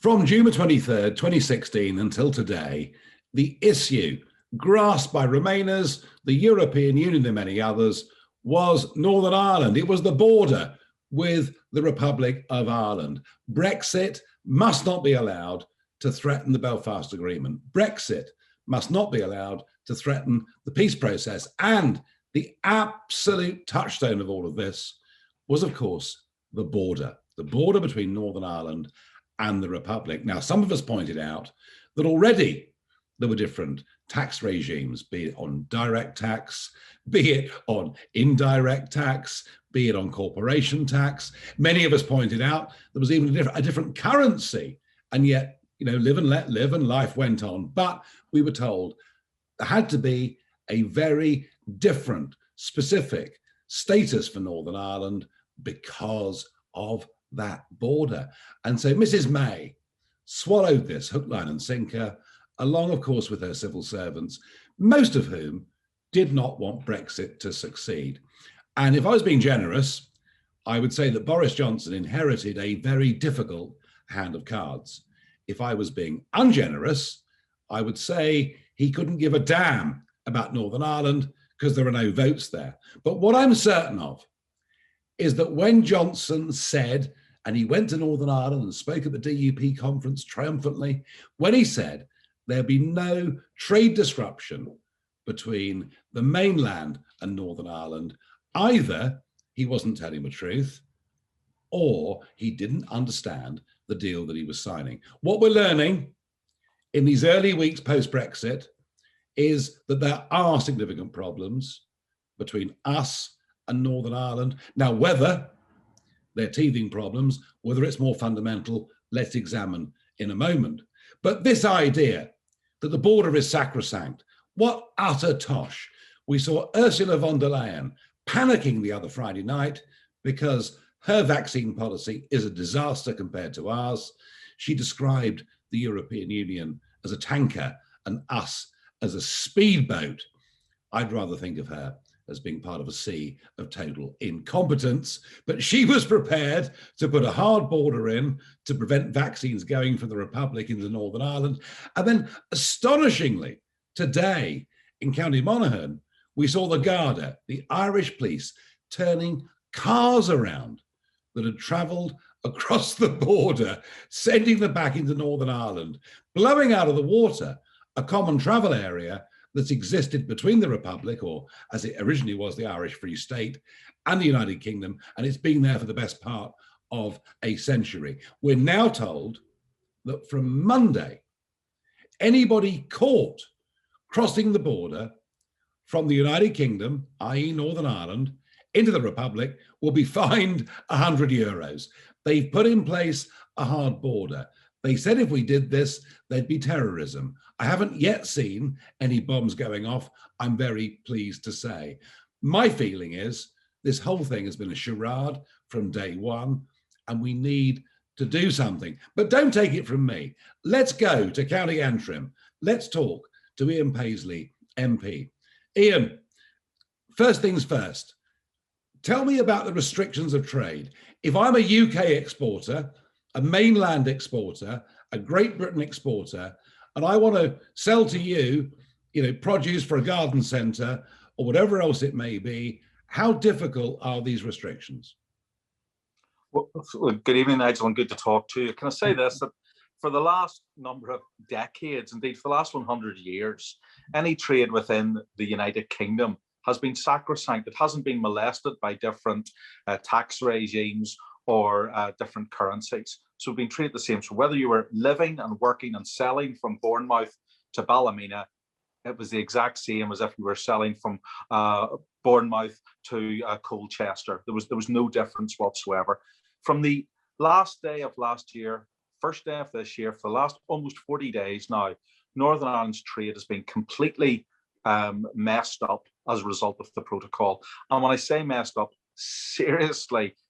From June 23rd, 2016 until today, the issue grasped by Remainers, the European Union and many others was Northern Ireland. It was the border with the Republic of Ireland. Brexit must not be allowed to threaten the Belfast Agreement. Brexit must not be allowed to threaten the peace process. And the absolute touchstone of all of this was, of course, the border between Northern Ireland and the Republic. Now, some of us pointed out that already there were different tax regimes, be it on direct tax, be it on indirect tax, be it on corporation tax. Many of us pointed out there was even a different currency, and yet, live and let live, and life went on. But we were told there had to be a very different, specific status for Northern Ireland because of that border. And so Mrs. May swallowed this hook, line and sinker, along, of course, with her civil servants, most of whom did not want Brexit to succeed. And if I was being generous, I would say that Boris Johnson inherited a very difficult hand of cards. If I was being ungenerous, I would say he couldn't give a damn about Northern Ireland because there are no votes there. But what I'm certain of is that when Johnson said, and he went to Northern Ireland and spoke at the DUP conference triumphantly, when he said there'd be no trade disruption between the mainland and Northern Ireland, either he wasn't telling the truth or he didn't understand the deal that he was signing. What we're learning in these early weeks post-Brexit is that there are significant problems between us and Northern Ireland. Now, whether they're teething problems, whether it's more fundamental, let's examine in a moment. But this idea that the border is sacrosanct, what utter tosh. We saw Ursula von der Leyen panicking the other Friday night because her vaccine policy is a disaster compared to ours. She described the European Union as a tanker and us as a speedboat. I'd rather think of her as being part of a sea of total incompetence, but she was prepared to put a hard border in to prevent vaccines going from the Republic into Northern Ireland. And then, astonishingly, today in County Monaghan, we saw the Garda, the Irish police, turning cars around that had travelled across the border, sending them back into Northern Ireland, blowing out of the water a common travel area that's existed between the Republic, or as it originally was, the Irish Free State, and the United Kingdom, and it's been there for the best part of a century. We're now told that from Monday, anybody caught crossing the border from the United Kingdom, i.e. Northern Ireland, into the Republic will be fined €100. They've put in place a hard border. They said if we did this, there'd be terrorism. I haven't yet seen any bombs going off, I'm very pleased to say. My feeling is this whole thing has been a charade from day one, and we need to do something. But don't take it from me. Let's go to County Antrim. Let's talk to Ian Paisley MP. Ian, first things first, tell me about the restrictions of trade. If I'm a UK exporter, a mainland exporter, a Great Britain exporter, and I want to sell to you, produce for a garden centre or whatever else it may be, how difficult are these restrictions? Well, good evening, Nigel, and good to talk to you. Can I say this, that for the last number of decades, indeed for the last 100 years, any trade within the United Kingdom has been sacrosanct. It hasn't been molested by different tax regimes or different currencies. So we've been treated the same. So whether you were living and working and selling from Bournemouth to Ballymena, it was the exact same as if you were selling from Bournemouth to Colchester. There was no difference whatsoever. From the last day of last year, first day of this year, for the last almost 40 days now, Northern Ireland's trade has been completely messed up as a result of the protocol. And when I say messed up,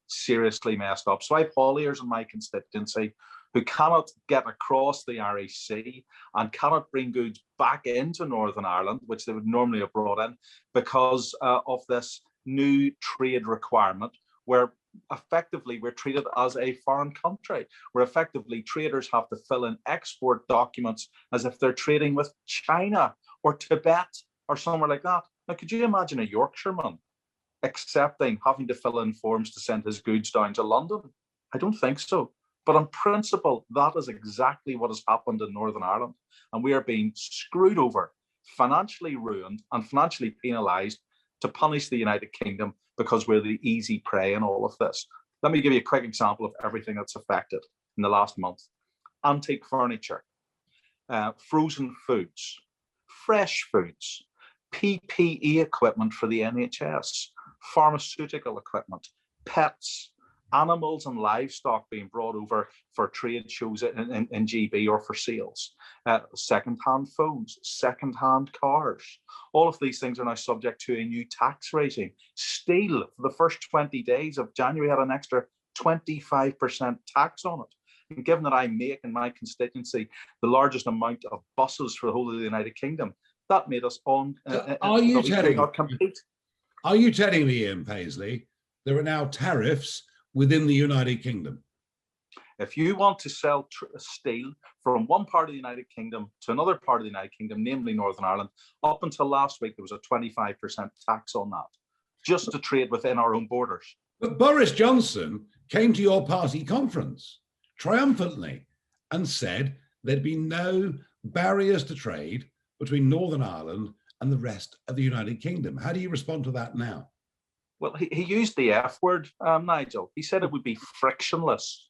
seriously messed up. So I have hauliers in my constituency who cannot get across the Irish Sea and cannot bring goods back into Northern Ireland, which they would normally have brought in, because of this new trade requirement, where effectively we're treated as a foreign country, where effectively traders have to fill in export documents as if they're trading with China or Tibet or somewhere like that. Now, could you imagine a Yorkshireman accepting having to fill in forms to send his goods down to London? I don't think so. But on principle, that is exactly what has happened in Northern Ireland. And we are being screwed over, financially ruined, and financially penalised to punish the United Kingdom because we're the easy prey in all of this. Let me give you a quick example of everything that's affected in the last month. Antique furniture, frozen foods, fresh foods, PPE equipment for the NHS, pharmaceutical equipment, pets, animals and livestock being brought over for trade shows in GB or for sales, second-hand phones, second-hand cars. All of these things are now subject to a new tax regime. Steel, for the first 20 days of January, had an extra 25% tax on it. And given that I make in my constituency the largest amount of buses for the whole of the United Kingdom, that made us are you telling me, Ian Paisley, there are now tariffs within the United Kingdom? If you want to sell steel from one part of the United Kingdom to another part of the United Kingdom, namely Northern Ireland, up until last week, there was a 25% tax on that, just to trade within our own borders. But Boris Johnson came to your party conference triumphantly and said there'd be no barriers to trade between Northern Ireland and the rest of the United Kingdom. How do you respond to that now? Well, he used the F word, Nigel. He said it would be frictionless.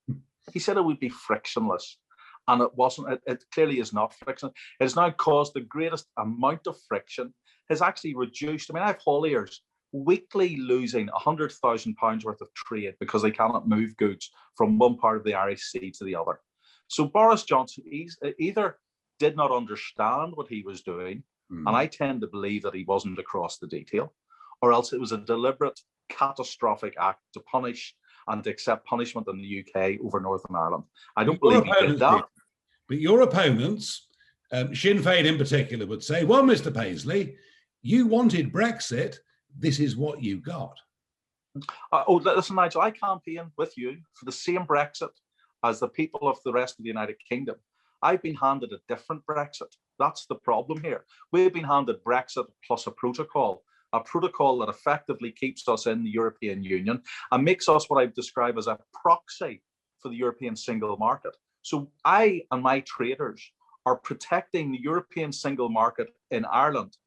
He said it would be frictionless. And it wasn't. It clearly is not frictionless. It has now caused the greatest amount of friction, has actually reduced. I mean, I have hauliers weekly losing £100,000 worth of trade because they cannot move goods from one part of the Irish Sea to the other. So Boris Johnson either did not understand what he was doing, and I tend to believe that he wasn't across the detail, or else it was a deliberate, catastrophic act to punish and to accept punishment in the UK over Northern Ireland. I don't believe he did that. But your opponents, Sinn Féin in particular, would say, well, Mr. Paisley, you wanted Brexit. This is what you got. Listen, Nigel, I campaign with you for the same Brexit as the people of the rest of the United Kingdom. I've been handed a different Brexit. That's the problem here. We've been handed Brexit plus a protocol that effectively keeps us in the European Union and makes us what I would describe as a proxy for the European single market. So I and my traders are protecting the European single market in Ireland.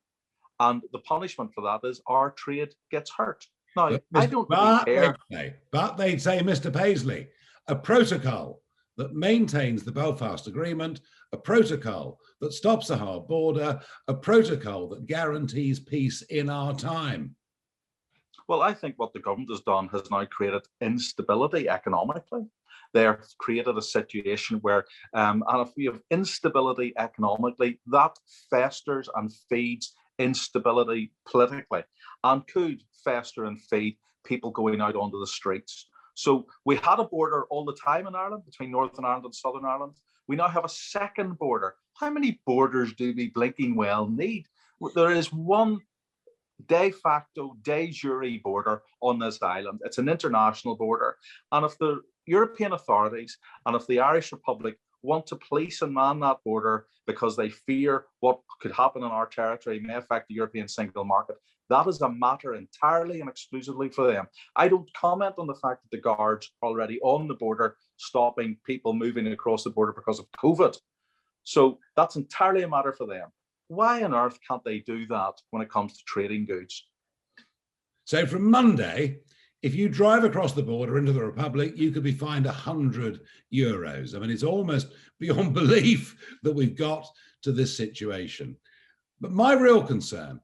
And the punishment for that is our trade gets hurt. Now, I don't really care. But they'd say, Mr. Paisley, a protocol that maintains the Belfast Agreement, a protocol that stops a hard border, a protocol that guarantees peace in our time. Well, I think what the government has done has now created instability economically. They have created a situation where, and if we have instability economically, that festers and feeds instability politically and could fester and feed people going out onto the streets. So we had a border all the time in Ireland between Northern Ireland and Southern Ireland. We now have a second border. How many borders do we blinking well need? There is one de facto, de jure border on this island. It's an international border. And if the European authorities and if the Irish Republic want to police and man that border because they fear what could happen in our territory may affect the European single market, that is a matter entirely and exclusively for them. I don't comment on the fact that the guards are already on the border stopping people moving across the border because of COVID. So that's entirely a matter for them. Why on earth can't they do that when it comes to trading goods? So from Monday, if you drive across the border into the Republic, you could be fined €100. I mean, it's almost beyond belief that we've got to this situation. But my real concern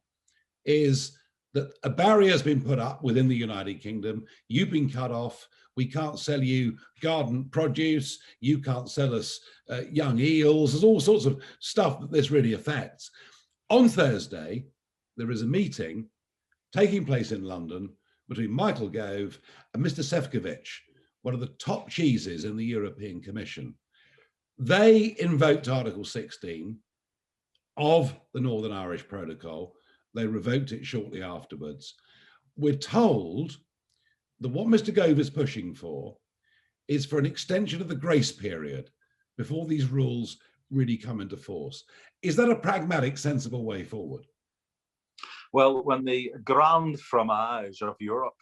is that a barrier has been put up within the United Kingdom. You've been cut off. We can't sell you garden produce. You can't sell us young eels. There's all sorts of stuff that this really affects. On Thursday, there is a meeting taking place in London between Michael Gove and Mr. Šefčovič, one of the top cheeses in the European Commission. They invoked Article 16 of the Northern Irish Protocol. They revoked it shortly afterwards. We're told that what Mr. Gove is pushing for is for an extension of the grace period before these rules really come into force. Is that a pragmatic, sensible way forward? Well, when the grand fromage of Europe,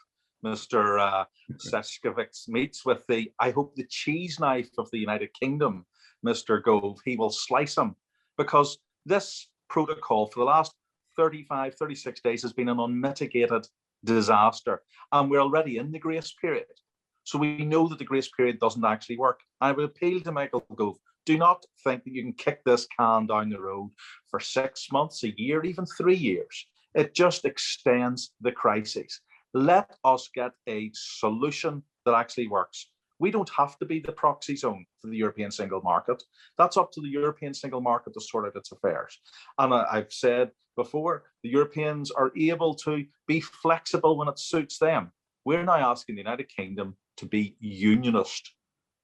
Mr. Seshkovich, meets with I hope, the cheese knife of the United Kingdom, Mr. Gove, he will slice him, because this protocol for the last 35, 36 days has been an unmitigated disaster. And we're already in the grace period. So we know that the grace period doesn't actually work. I would appeal to Michael Gove, do not think that you can kick this can down the road for 6 months, a year, even 3 years. It just extends the crisis. Let us get a solution that actually works. We don't have to be the proxy zone for the European single market. That's up to the European single market to sort out its affairs. And I've said before, the Europeans are able to be flexible when it suits them. We're now asking the United Kingdom to be unionist.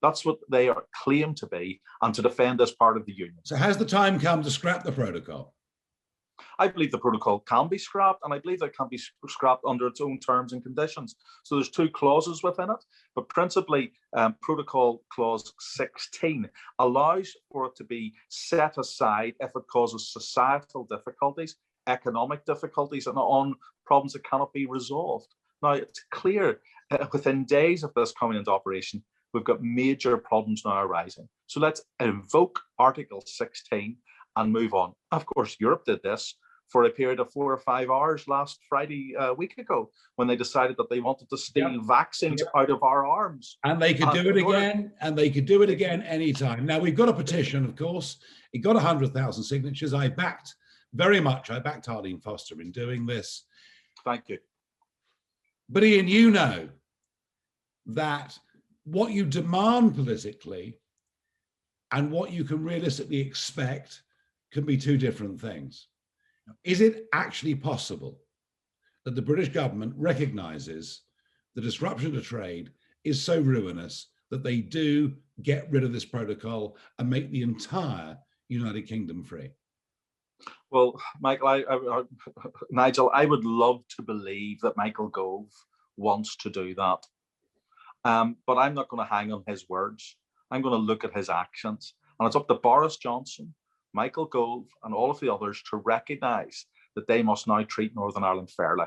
That's what they are claimed to be, and to defend this part of the union. So has the time come to scrap the protocol? I believe the protocol can be scrapped, and I believe it can be scrapped under its own terms and conditions. So there's 2 clauses within it, but principally protocol clause 16 allows for it to be set aside if it causes societal difficulties, economic difficulties, and on problems that cannot be resolved. Now, it's clear within days of this coming into operation, we've got major problems now arising. So let's invoke Article 16 and move on. Of course, Europe did this for a period of 4 or 5 hours last Friday, a week ago, when they decided that they wanted to steal vaccines out of our arms. And they could do it again, and they could do it again anytime. Now, we've got a petition, of course. It got 100,000 signatures. I backed Arlene Foster in doing this. Thank you. But Ian, you know that what you demand politically and what you can realistically expect can be 2 different things. Is it actually possible that the British government recognises the disruption to trade is so ruinous that they do get rid of this protocol and make the entire United Kingdom free? Well, Michael, Nigel, I would love to believe that Michael Gove wants to do that. But I'm not going to hang on his words. I'm going to look at his actions. And it's up to Boris Johnson, Michael Gove, and all of the others to recognise that they must now treat Northern Ireland fairly.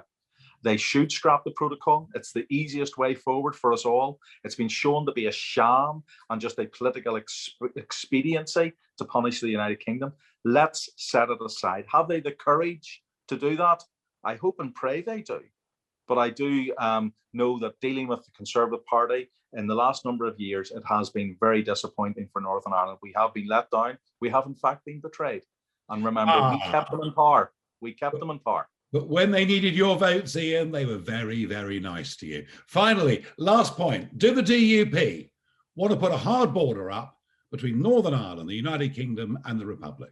They should scrap the protocol. It's the easiest way forward for us all. It's been shown to be a sham and just a political expediency to punish the United Kingdom. Let's set it aside. Have they the courage to do that? I hope and pray they do. But I do know that dealing with the Conservative Party in the last number of years, it has been very disappointing for Northern Ireland. We have been let down. We have, in fact, been betrayed. And remember, we kept them in power. We kept them in power. But when they needed your votes, Ian, they were very, very nice to you. Finally, last point. Do the DUP want to put a hard border up between Northern Ireland, the United Kingdom, and the Republic?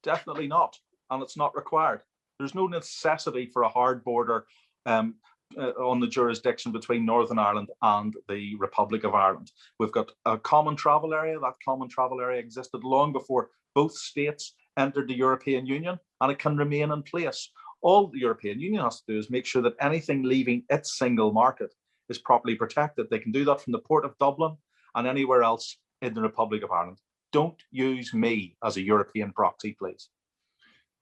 Definitely not. And it's not required. There's no necessity for a hard border on the jurisdiction between Northern Ireland and the Republic of Ireland. We've got a common travel area. That common travel area existed long before both states entered the European Union, and it can remain in place. All the European Union has to do is make sure that anything leaving its single market is properly protected. They can do that from the port of Dublin and anywhere else in the Republic of Ireland. Don't use me as a European proxy, please.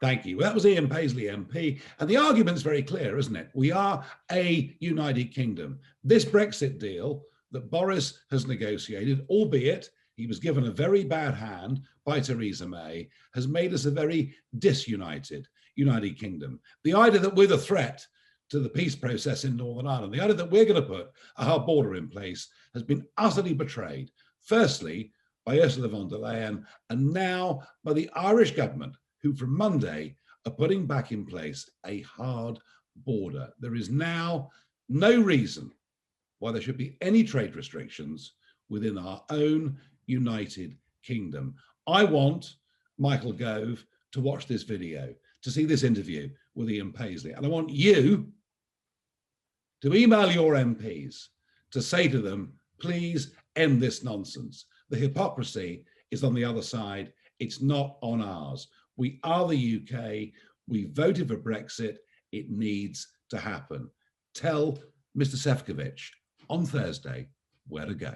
Thank you. Well, that was Ian Paisley MP. And the argument's very clear, isn't it? We are a United Kingdom. This Brexit deal that Boris has negotiated, albeit he was given a very bad hand by Theresa May, has made us a very disunited United Kingdom. The idea that we're the threat to the peace process in Northern Ireland, the idea that we're going to put a hard border in place, has been utterly betrayed. Firstly, by Ursula von der Leyen, and now by the Irish government, who from Monday are putting back in place a hard border. There is now no reason why there should be any trade restrictions within our own United Kingdom. I want Michael Gove to watch this video, to see this interview with Ian Paisley. And I want you to email your MPs to say to them, please end this nonsense. The hypocrisy is on the other side. It's not on ours. We are the UK. We voted for Brexit. It needs to happen. Tell Mr. Sefcovic, on Thursday, where to go?